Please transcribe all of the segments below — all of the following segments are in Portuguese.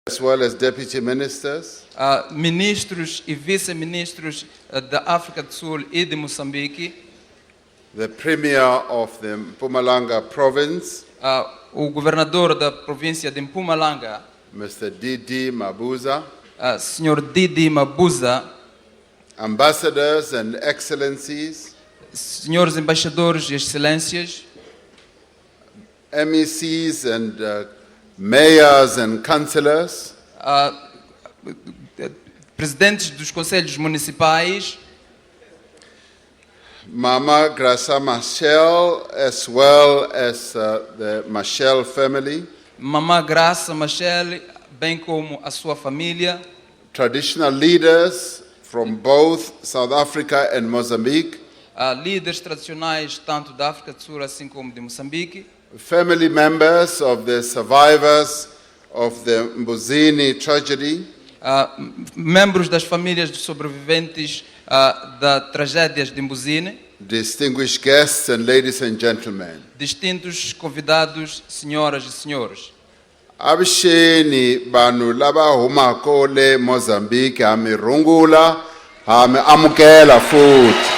as well as deputy ministers, ministros e vice-ministros da África do Sul e de Moçambique, the Premier of the Mpumalanga province, o governador da província de Mpumalanga, Mr. Didi Mabuza, Sr. Didi Mabuza, ambassadors and excellencies, senhores embaixadores e excelências, MECs and mayors and councillors, presidentes dos conselhos municipais, Mama Grasa Machel, as well as the Machel family, Mamã Graça Machel, bem como a sua família, traditional leaders from both South Africa and Mozambique, líderes tradicionais tanto da África do Sul assim como de Moçambique, family members of the survivors of the Mbuzini tragedy, membros das famílias dos sobreviventes da tragédias de Mbuzini, distinguished guests and ladies and gentlemen. distintos convidados, senhoras e senhores. Absheni banu laba humako le Mozambique hami rungula hami amukela futhi.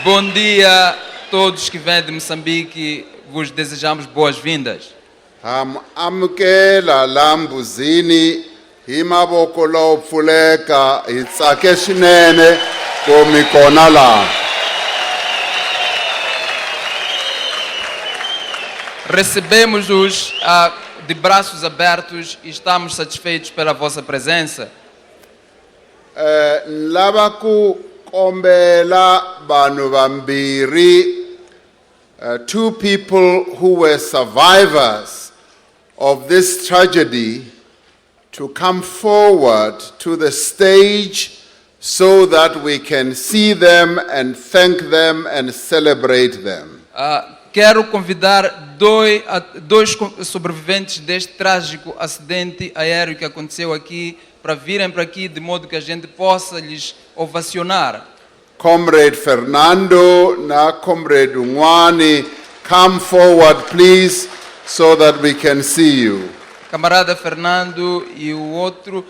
Bom dia a todos que vêm de Moçambique, vos desejamos boas-vindas. Ham amukela lambuzini himaboko lo pfuleka hitsake swinene komi kona la. Recebemos-os de braços abertos e estamos satisfeitos pela vossa presença. Lava ku kombela banu vambiri, two people who were survivors of this tragedy to come forward to the stage so that we can see them and thank them and celebrate them. Quero convidar dois sobreviventes deste trágico acidente aéreo que aconteceu aqui para virem para aqui de modo que a gente possa lhes ovacionar. Comrade Fernando na Comrade Ungwani, come forward please so that we can see you. Camarada Fernando e o outro,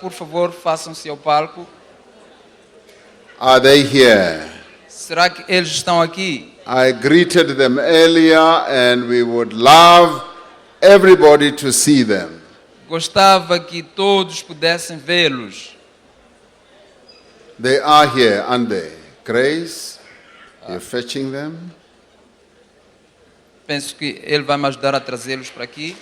por favor, façam-se ao palco. Are they here? Será que eles estão aqui? I greeted them earlier and we would love everybody to see them. Gostava que todos pudessem vê-los. They are here, aren't they? Grace, you're fetching them? Penso que ele vai me ajudar a trazê-los para aqui.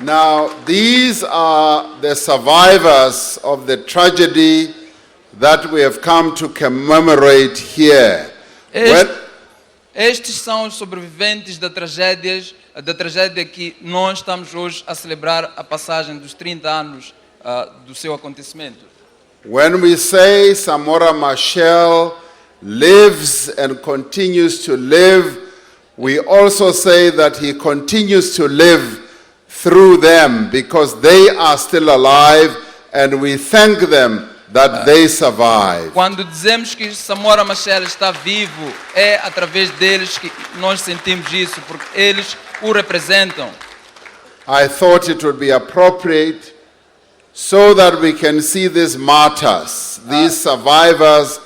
Now, these are the survivors of the tragedy that we have come to commemorate here. Estes são os sobreviventes da tragédia que nós estamos hoje a celebrar a passagem dos 30 anos do seu acontecimento. When we say Samora Machel lives and continues to live, we also say that he continues to live through them because they are still alive and we thank them that they survived. Quando dizemos que Samora Machel está vivo, é através deles que nós sentimos isso, porque eles o representam. I thought it would be appropriate so that we can see these martyrs, these survivors,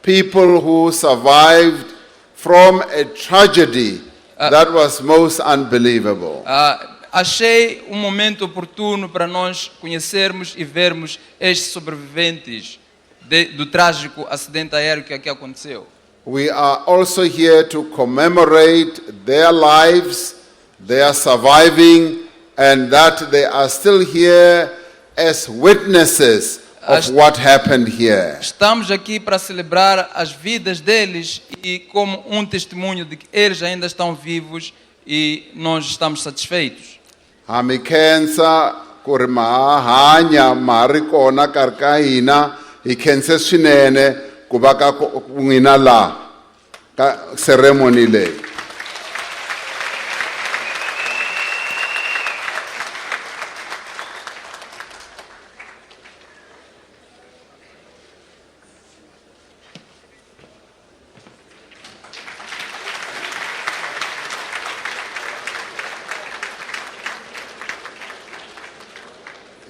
people who survived from a tragedy that was most unbelievable. achei um momento oportuno para nós conhecermos e vermos estes sobreviventes do trágico acidente aéreo que aqui aconteceu. We are also here to commemorate their lives, their surviving, and that they are still here as witnesses of what happened here. Estamos aqui para celebrar as vidas deles e como um testemunho de que eles ainda estão vivos e nós estamos satisfeitos. Amikhensa ku ri ma hanya ma ri kona nkarhi ka hina hi khense swinene ku va ka n'wina laha ka ceremony leyi.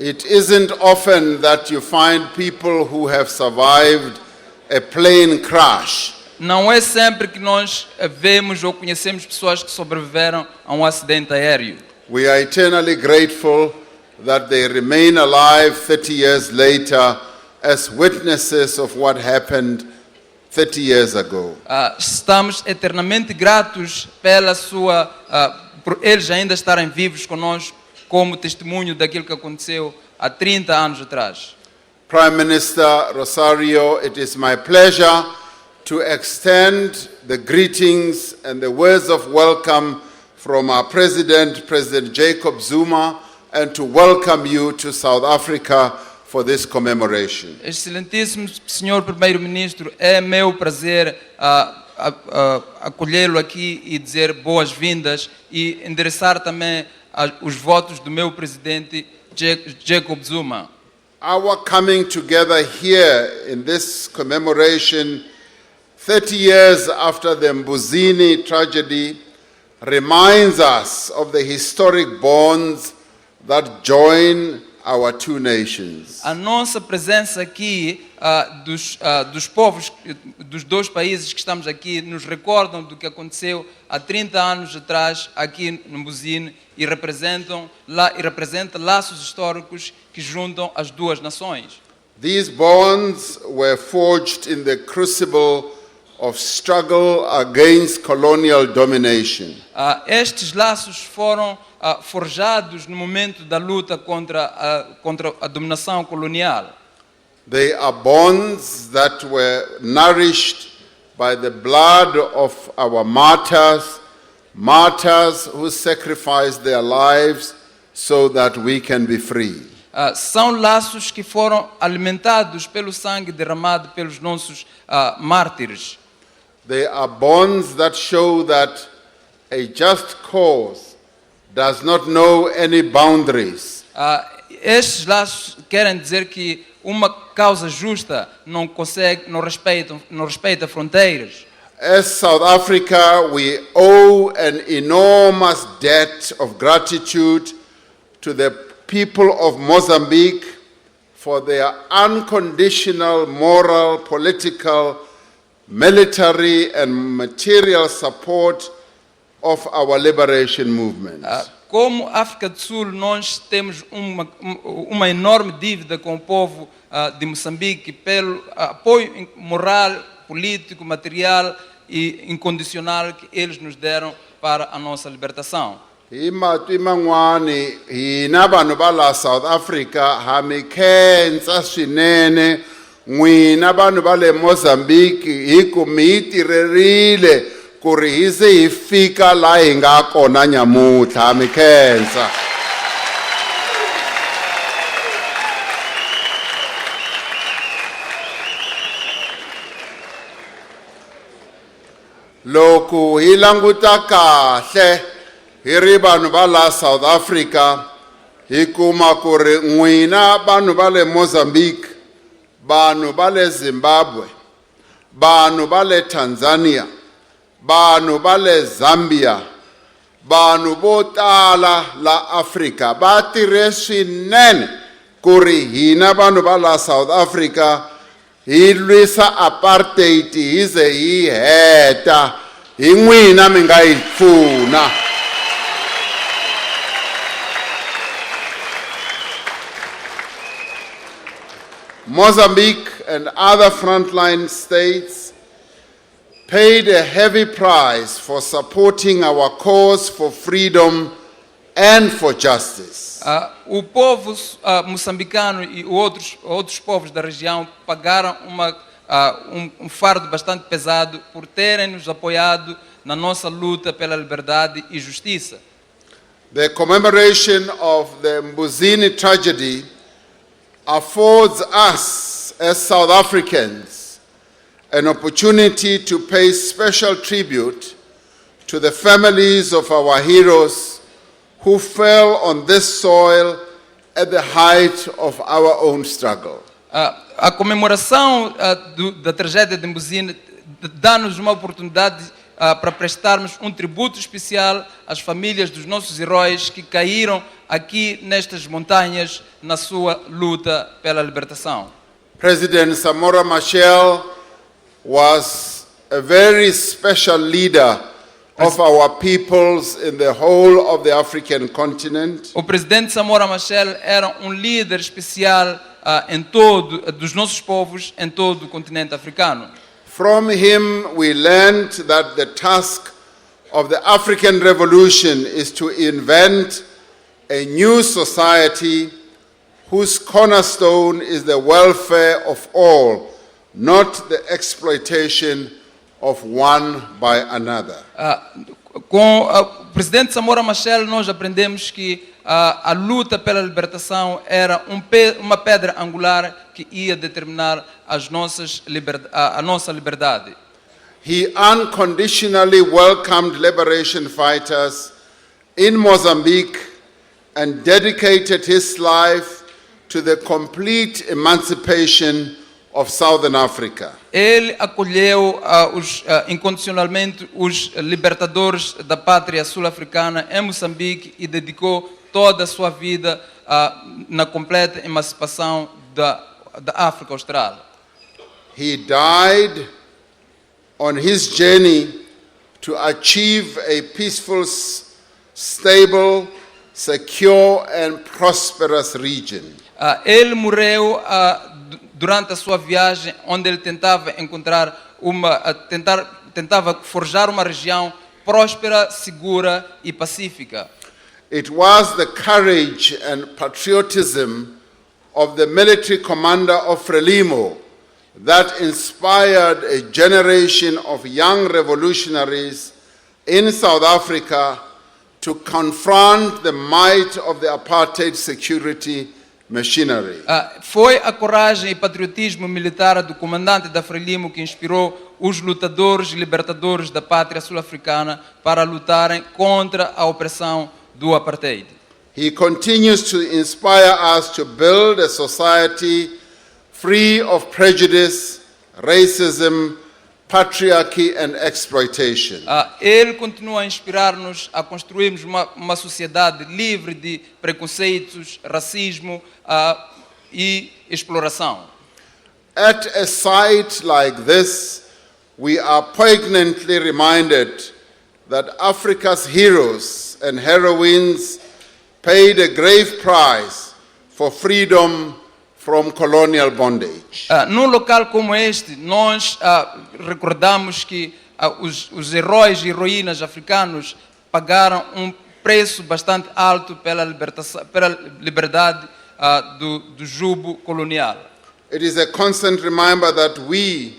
It isn't often that you find people who have survived a plane crash. Não é sempre que nós vemos ou conhecemos pessoas que sobreviveram a um acidente aéreo. We are eternally grateful that they remain alive 30 years later as witnesses of what happened 30 years ago. Estamos eternamente gratos por eles ainda estarem vivos conosco como testemunho daquilo que aconteceu há 30 anos atrás. Prime Minister Rosario, it is my pleasure to extend the greetings and the words of welcome from our President, President Jacob Zuma, and to welcome you to South Africa for this commemoration. Excelentíssimo Senhor Primeiro-Ministro, é meu prazer acolhê-lo aqui e dizer boas-vindas e endereçar também os votos do meu presidente Jacob Zuma. Our coming together here in this commemoration 30 years after the Mbuzini tragedy reminds us of the historic bonds that join our two nations. A nossa presença aqui dos povos dos dois países que estamos aqui nos recordam do que aconteceu há 30 anos atrás aqui no Mbuzini e representa laços históricos que juntam as duas nações. These bonds were forged in the crucible of struggle against colonial domination. Estes laços foram forjados no momento da luta contra a dominação colonial. They are bonds that were nourished by the blood of our martyrs who sacrificed their lives so that we can be free. São laços que foram alimentados pelo sangue derramado pelos nossos mártires. They are bonds that show that a just cause does not know any boundaries. Estes laços querem dizer que uma causa justa não respeita fronteiras. As South Africa, we owe an enormous debt of gratitude to the people of Mozambique for their unconditional moral, political, military and material support of our liberation movement. Como África do Sul, nós temos uma enorme dívida com o povo de Moçambique pelo apoio moral, político, material e incondicional que eles nos deram para a nossa libertação. Hina vanhu va la South Africa ha mi khensa swinene n'wina vanhu va le Mozambique hi ku mi hi tirherile ku ri hi ze hi fika laha hi nga kona nyamutlha ha mi khensa. Loko hi languta kahle hi ri vanhu va la South Africa hi kuma ku ri n'wina vanhu va le Mozambique, vanhu va le Zimbabwe, vanhu va le Tanzania, vanhu va le Zambia, vanhu vo tala la Africa va tirhe swinene ku ri hina vanhu va la South Africa hi lwisa apartheid hi ze hi heta hi n'wina mi nga hi pfuna. Mozambique and other frontline states paid a heavy price for supporting our cause for freedom and for justice. O povo moçambicano e outros povos da região pagaram um fardo bastante pesado por terem nos apoiado na nossa luta pela liberdade e justiça. The commemoration of the Mbuzini tragedy affords us as South Africans an opportunity to pay special tribute to the families of our heroes who fell on this soil at the height of our own struggle. A comemoração da tragédia de Mbuzini dá-nos uma oportunidade para prestarmos um tributo especial às famílias dos nossos heróis que caíram aqui nestas montanhas na sua luta pela libertação. President Samora Machel was a very special leader of our peoples in the whole of the African continent. O presidente Samora Machel era líder especial dos nossos povos em todo o continente africano. From him we learned that the task of the African Revolution is to invent a new society whose cornerstone is the welfare of all, not the exploitation of one by another. Com o presidente Samora Machel nós aprendemos que a luta pela libertação era uma pedra angular que ia determinar a nossa liberdade. He unconditionally welcomed liberation fighters in Mozambique and dedicated his life to the complete emancipation of Southern Africa. Ele acolheu incondicionalmente os libertadores da pátria sul-africana em Moçambique e dedicou toda a sua vida na completa emancipação da África Austral. He died on his journey to achieve a peaceful, stable, secure and prosperous region. Ele morreu durante a sua viagem, onde ele tentava tentava forjar uma região próspera, segura e pacífica. It was the courage and patriotism of the military commander of Frelimo that inspired a generation of young revolutionaries in South Africa to confront the might of the apartheid security machinery. Foi a coragem e patriotismo militar do comandante da Frelimo que inspirou os lutadores e libertadores da pátria sul-africana para lutarem contra a opressão do apartheid. He continues to inspire us to build a society free of prejudice, racism, patriarchy and exploitation. Ele continua a inspirar-nos a construirmos uma sociedade livre de preconceitos, racismo e exploração. At a site like this, we are poignantly reminded that Africa's heroes and heroines paid a grave price for freedom from colonial bondage. Num local como este, nós recordamos que os heróis e heroínas africanos pagaram preço bastante alto pela liberdade do jugo colonial. It is a constant reminder that we,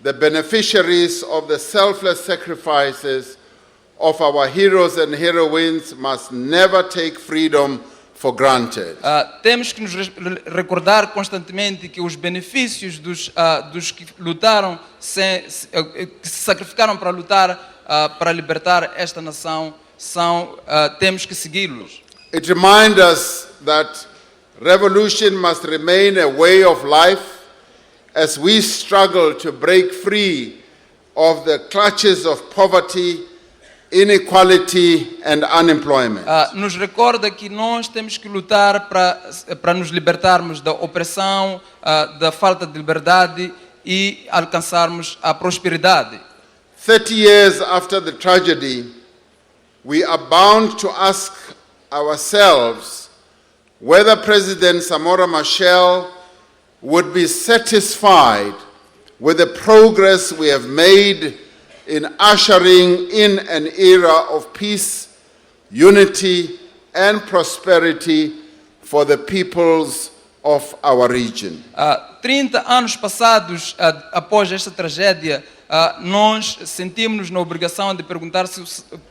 the beneficiaries of the selfless sacrifices of our heroes and heroines, must never take freedom for granted. Temos que nos recordar constantemente que os benefícios dos que lutaram, que se sacrificaram para lutar, para libertar esta nação, temos que segui-los. It reminds us that revolution must remain a way of life as we struggle to break free of the clutches of poverty, inequality and unemployment. Nos recorda que nós temos que lutar para nos libertarmos da opressão, da falta de liberdade e alcançarmos a prosperidade. 30 years after the tragedy, we are bound to ask ourselves whether President Samora Machel would be satisfied with the progress we have made in ushering in an era of peace, unity, and prosperity for the peoples of our region. 30 anos passados após esta tragédia, nós sentimos-nos na obrigação de perguntar se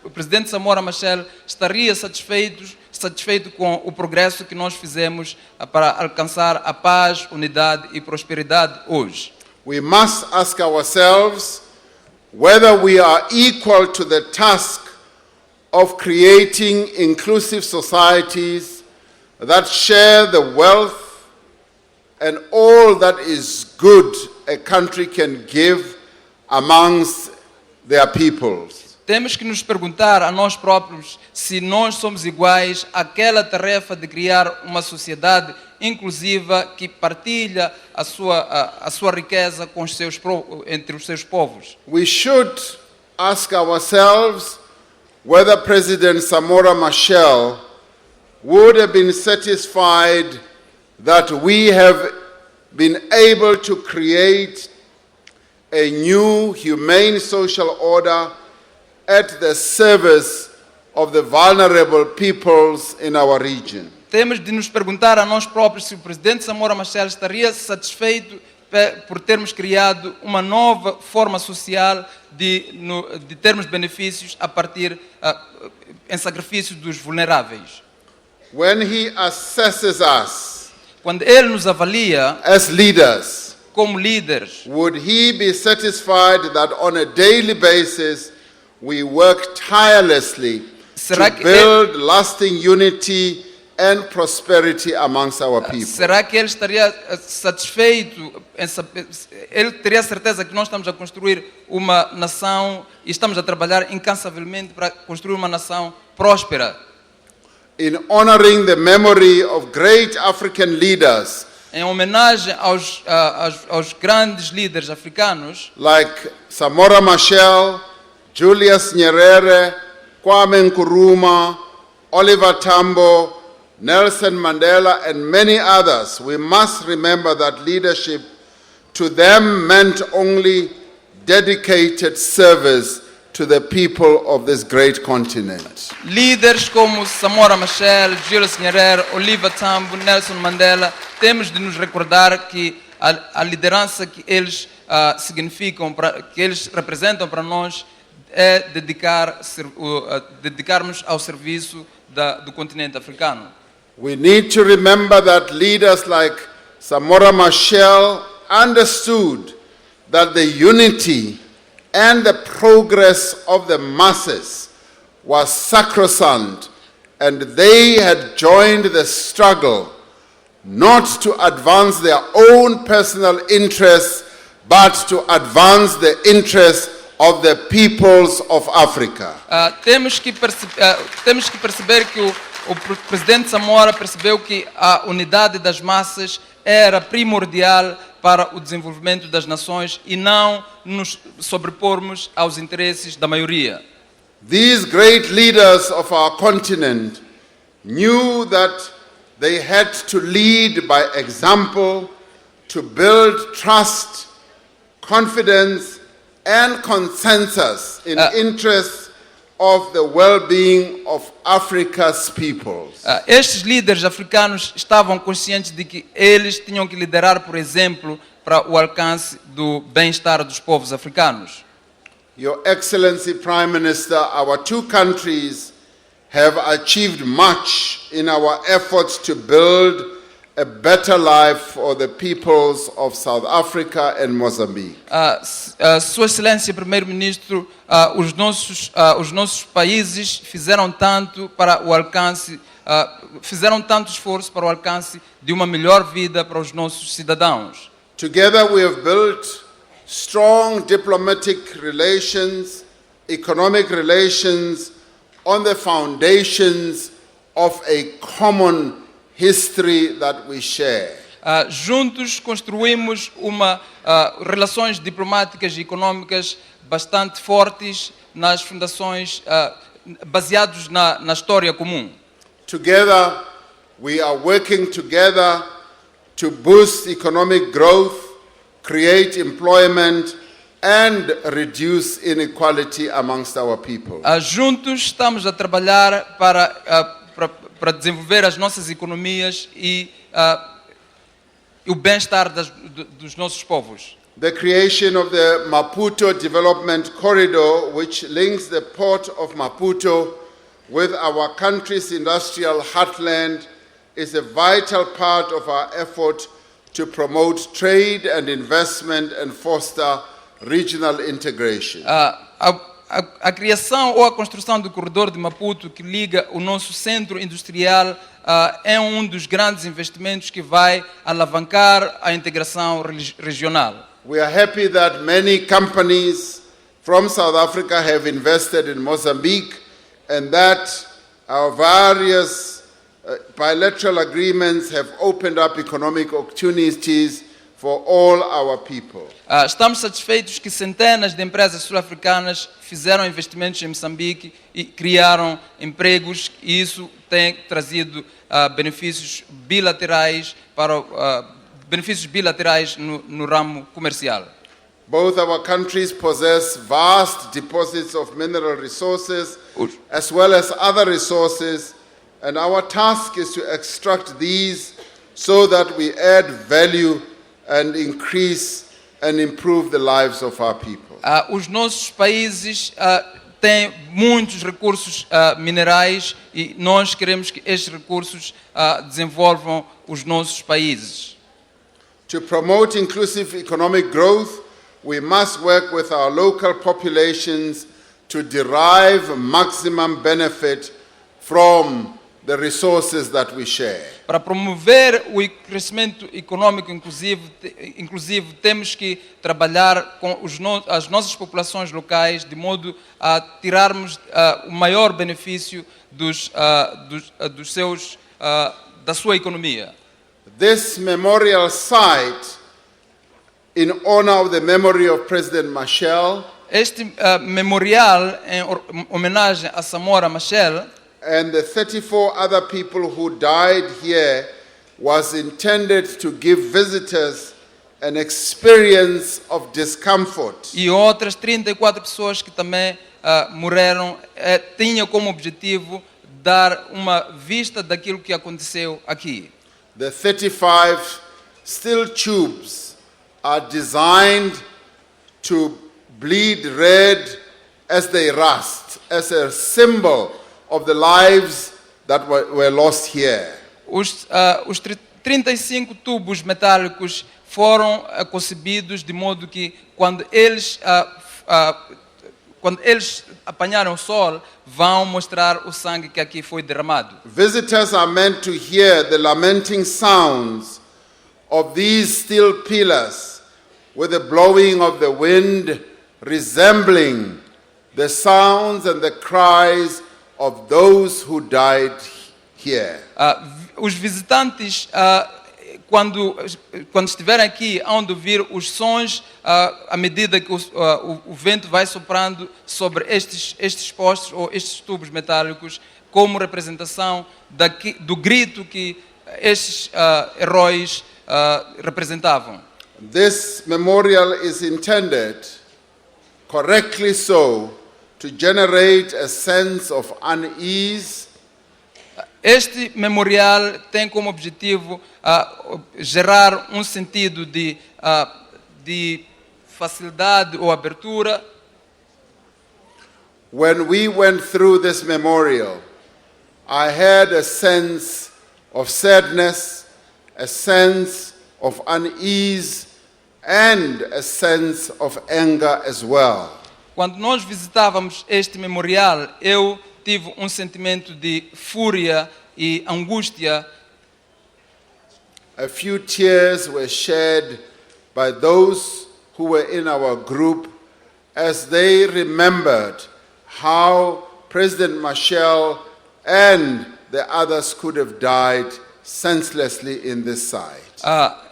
o presidente Samora Machel estaria satisfeito com o progresso que nós fizemos para alcançar a paz, unidade e prosperidade hoje. We must ask ourselves whether we are equal to the task of creating inclusive societies that share the wealth and all that is good a country can give amongst their peoples. Temos que nos perguntar a nós próprios se nós somos iguais àquela tarefa de criar uma sociedade inclusiva que partilha a sua riqueza com entre os seus povos. We should ask ourselves whether President Samora Machel would have been satisfied that we have been able to create a new humane social order at the service of the vulnerable peoples in our region. Temos de nos perguntar a nós próprios se o presidente Samora Machel estaria satisfeito por termos criado uma nova forma social de termos benefícios a partir em sacrifício dos vulneráveis. When he assesses us Quando ele nos avalia as leaders, como líderes, would he be satisfied that on a daily basis we work tirelessly Será to que build lasting unity and prosperity amongst our people? será que ele estaria satisfeito? Ele teria certeza que nós estamos a construir uma nação e estamos a trabalhar incansavelmente para construir uma nação próspera? In honoring the memory of great African leaders Em homenagem aos grandes líderes africanos, like Samora Machel, Julius Nyerere, Kwame Nkrumah, Oliver Tambo, Nelson Mandela, and many others, we must remember that leadership to them meant only dedicated service to the people of this great continent. líderes como Samora Machel, Julius Nyerere, Oliver Tambo, Nelson Mandela, temos de nos recordar que a liderança que eles significam, que eles representam para nós, é dedicarmos ao serviço do continente africano. We need to remember that leaders like Samora Machel understood that the unity and the progress of the masses was sacrosanct, and they had joined the struggle not to advance their own personal interests, but to advance the interests of the peoples of Africa. Temos que perceber que o presidente Samora percebeu que a unidade das massas era primordial para o desenvolvimento das nações e não nos sobrepormos aos interesses da maioria. These great leaders of our continent knew that they had to lead by example to build trust, confidence, and consensus in interest of the well-being of Africa's peoples. Estes líderes africanos estavam conscientes de que eles tinham que liderar, por exemplo, para o alcance do bem-estar dos povos africanos. Your Excellency Prime Minister, our two countries have achieved much in our efforts to build a better life for the peoples of South Africa and Mozambique. Sua Excelência Primeiro-Ministro, os nossos países fizeram tanto para o alcance, fizeram tanto esforço para o alcance de uma melhor vida para os nossos cidadãos. Together we have built strong diplomatic relations, economic relations on the foundations of a common history that we share. Juntos construímos relações diplomáticas e econômicas bastante fortes nas fundações baseados na história comum. Together we are working together to boost economic growth, create employment, and reduce inequality amongst our people. Juntos estamos a trabalhar para desenvolver as nossas economias e o bem-estar dos nossos povos. The creation of the Maputo Development Corridor, which links the port of Maputo with our country's industrial heartland, is a vital part of our effort to promote trade and investment and foster regional integration. A criação ou a construção do corredor de Maputo que liga o nosso centro industrial é dos grandes investimentos que vai alavancar a integração regional. We are happy that many companies from South Africa have invested in Mozambique and that our various bilateral agreements have opened up economic opportunities for all our people. Estamos satisfeitos que centenas de empresas sul-africanas fizeram investimentos em Moçambique e criaram empregos, e isso tem trazido benefícios bilaterais no ramo comercial. Both our countries possess vast deposits of mineral resources as well as other resources, and our task is to extract these so that we add value and increase and improve the lives of our people. Os nossos países têm muitos recursos minerais e nós queremos que estes recursos desenvolvam os nossos países. To promote inclusive economic growth, we must work with our local populations to derive maximum benefit from the resources that we share. Para promover o crescimento econômico inclusivo, temos que trabalhar com as nossas populações locais de modo a tirarmos o maior benefício da sua economia. This memorial site, in honor of the memory of President Machel, Este memorial em homenagem a Samora Machel and the 34 other people who died here, was intended to give visitors an experience of discomfort. e outras 34 pessoas que também morreram tinha como objetivo dar uma vista daquilo que aconteceu aqui. The 35 steel tubes are designed to bleed red as they rust, as a symbol of the lives that were lost here. Os 35 tubos metálicos foram concebidos de modo que quando eles apanharam o sol, vão mostrar o sangue que aqui foi derramado. Visitors are meant to hear the lamenting sounds of these steel pillars with the blowing of the wind, resembling the sounds and the cries of those who died here. Os visitantes, quando estiverem aqui, hão de ouvir os sons à medida que o vento vai soprando sobre estes postes ou estes tubos metálicos, como representação do grito que estes heróis representavam. This memorial is intended, correctly so, to generate a sense of unease. Este memorial tem como objetivo gerar sentido de facilidade ou abertura. When we went through this memorial, I had a sense of sadness, a sense of unease, and a sense of anger as well. Quando nós visitávamos este memorial, eu tive sentimento de fúria e angústia. A few tears were shed by those who were in our group as they remembered how President Machel and the others could have died senselessly in this site.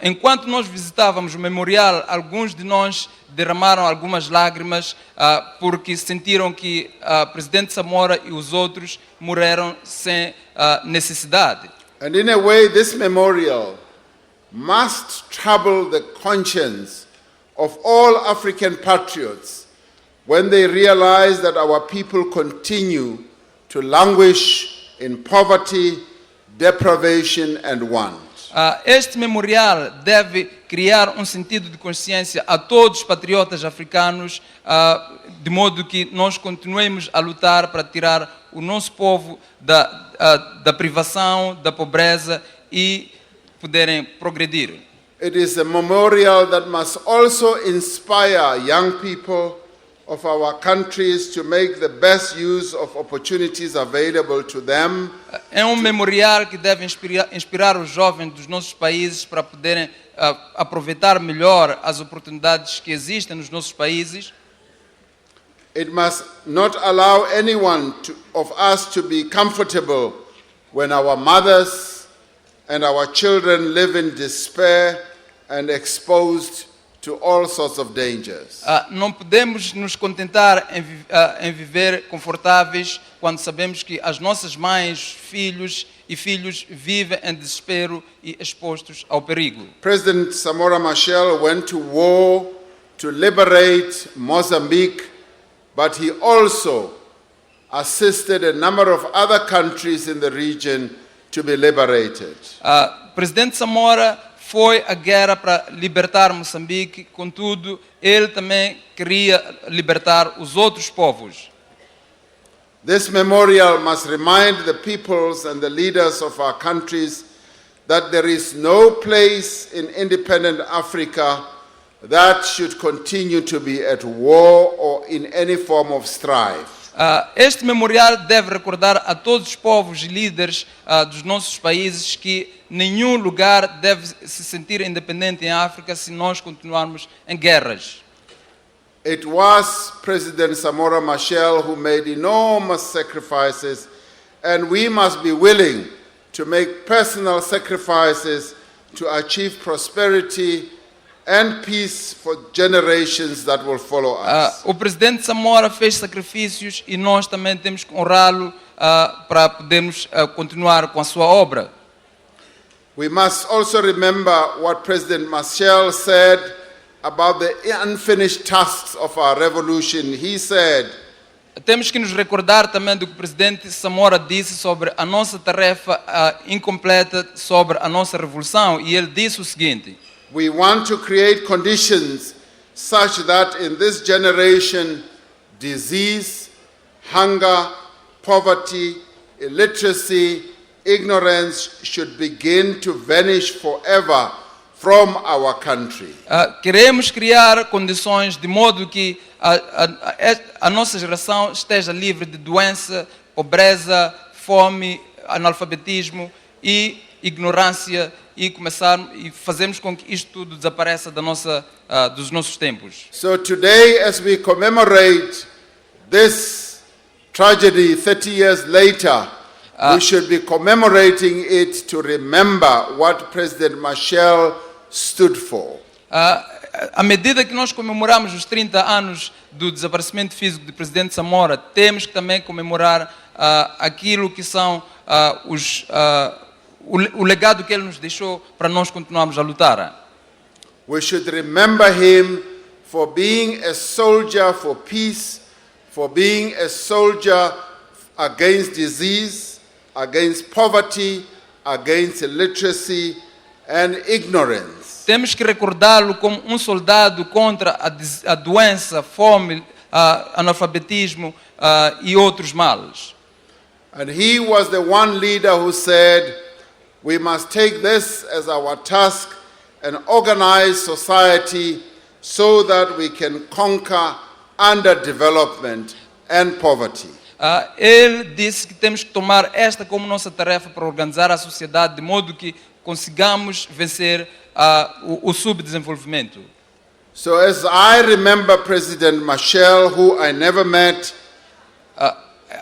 Enquanto nós visitávamos o memorial, alguns de nós derramaram algumas lágrimas porque sentiram que Presidente Samora e os outros morreram sem necessidade. And in a way, this memorial must trouble the conscience of all African patriots when they realize that our people continue to languish in poverty, deprivation, and want. Este memorial deve criar sentido de consciência a todos os patriotas africanos, de modo que nós continuemos a lutar para tirar o nosso povo da privação, da pobreza e poderem progredir. It is a memorial that must also inspire young people of our countries to make the best use of opportunities available to them. É memorial que deve inspirar os jovens dos nossos países para poderem aproveitar melhor as oportunidades que existem nos nossos países. It must not allow anyone of us to be comfortable when our mothers and our children live in despair and exposed to all sorts of dangers. Não podemos nos contentar em viver confortáveis quando sabemos que as nossas mães, filhos e filhos vivem em desespero e expostos ao perigo. President Samora Machel went to war to liberate Mozambique, but he also assisted a number of other countries in the region to be liberated. Presidente Samora foi à guerra para libertar Moçambique, contudo, ele também queria libertar os outros povos. This memorial must remind the peoples and the leaders of our countries that there is no place in independent Africa that should continue to be at war or in any form of strife. Este memorial deve recordar a todos os povos e líderes dos nossos países que nenhum lugar deve se sentir independente em África se nós continuarmos em guerras. It was President Samora Machel who made enormous sacrifices, and we must be willing to make personal sacrifices to achieve prosperity and peace for generations that will follow us. O presidente Samora fez sacrifícios e nós também temos que honrá-lo para podermos continuar com a sua obra. We must also remember what President Machel said about the unfinished tasks of our revolution. He said, temos que nos recordar também do que o presidente Samora disse sobre a nossa tarefa incompleta sobre a nossa revolução, e ele disse o seguinte: we want to create conditions such that in this generation disease, hunger, poverty, illiteracy, ignorance should begin to vanish forever from our country. Queremos criar condições de modo que a nossa geração esteja livre de doença, pobreza, fome, analfabetismo e ignorância, e fazemos com que isto tudo desapareça dos nossos tempos. So today, as we commemorate this tragedy 30 years later, we should be commemorating it to remember what President Machel stood for. À medida que nós comemoramos os 30 anos do desaparecimento físico do presidente Samora, temos que também comemorar aquilo que são o legado que ele nos deixou para nós continuarmos a lutar. We should remember him for being a soldier for peace, for being a soldier against disease, against poverty, against illiteracy and ignorance. Temos que recordá-lo como soldado contra a doença, fome, analfabetismo e outros males. And he was the one leader who said, we must take this as our task and organize society so that we can conquer underdevelopment and poverty. Ele disse que temos que tomar esta como nossa tarefa para organizar a sociedade de modo que consigamos vencer o subdesenvolvimento. So as I remember President Machel, who I never met,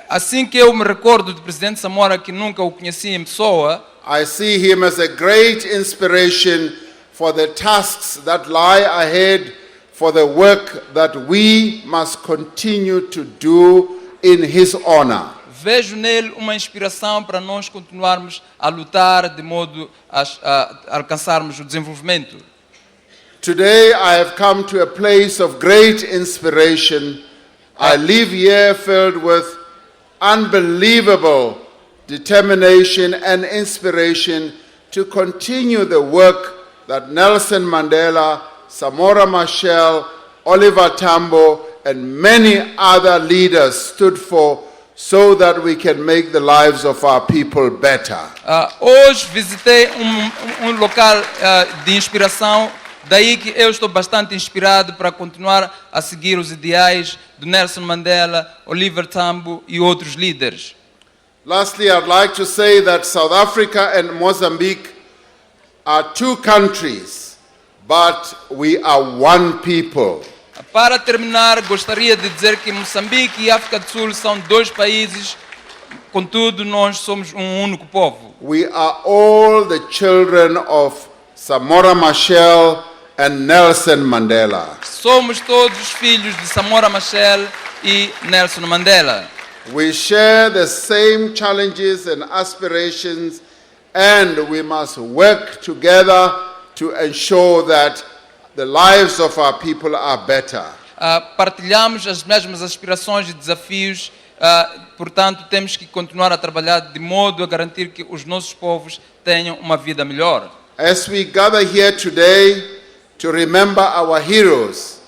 assim que eu me recordo do presidente Samora, que nunca o conheci em pessoa, I see him as a great inspiration for the tasks that lie ahead, for the work that we must continue to do in his honor. vejo nele uma inspiração para nós continuarmos a lutar de modo a alcançarmos o desenvolvimento. Today I have come to a place of great inspiration. I leave here filled with unbelievable determination and inspiration to continue the work that Nelson Mandela, Samora Machel, Oliver Tambo, and many other leaders stood for, so that we can make the lives of our people better. Hoje visitei local de inspiração, daí que eu estou bastante inspirado para continuar a seguir os ideais do Nelson Mandela, Oliver Tambo e outros líderes. Lastly, I'd like to say that South Africa and Mozambique are two countries, but we are one people. Para terminar, gostaria de dizer que Moçambique e África do Sul são dois países, contudo nós somos único povo. We are all the children of Samora Machel and Nelson Mandela. Somos todos filhos de Samora Machel e Nelson Mandela. We share the same challenges and aspirations, and we must work together to ensure that the lives of our people are better. Partilhamos as mesmas aspirações e desafios, portanto temos que continuar a trabalhar de modo a garantir que os nossos povos tenham uma vida melhor. As we gather here today to remember our heroes,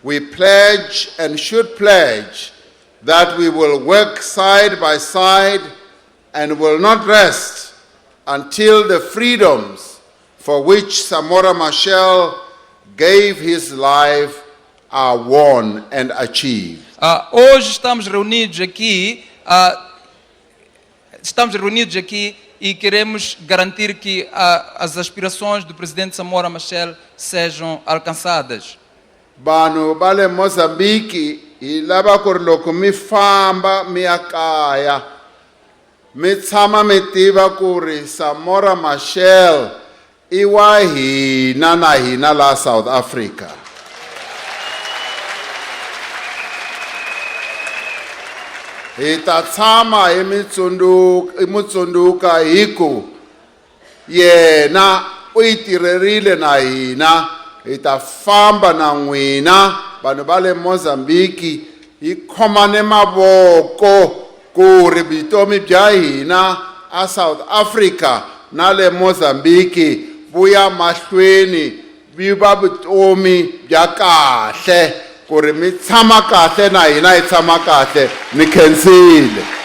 we pledge and should pledge that we will work side by side and will not rest until the freedoms for which Samora Machel gave his life are won and achieved. Hoje estamos reunidos aqui e queremos garantir que as aspirações do presidente Samora Machel sejam alcançadas. Banu bale Mozambique ilaba ku ri loko mi famba mi ya kaya mi tshama mi tiva ku ri Samora Machel i wa hina na hina la South Africa. Hi ta tshama hi mutsundzuka hi ku yena u yi tirherile na hina. Hi ta famba na n'wina vanhu va le Mozambique hi khomane mavoko ku ri vutomi bya hina a South Africa na le Mozambique vuya mahlweni vi va vutomi bya kahle ku ri mi tshama kahle na hina hi tshama kahle mi khensile.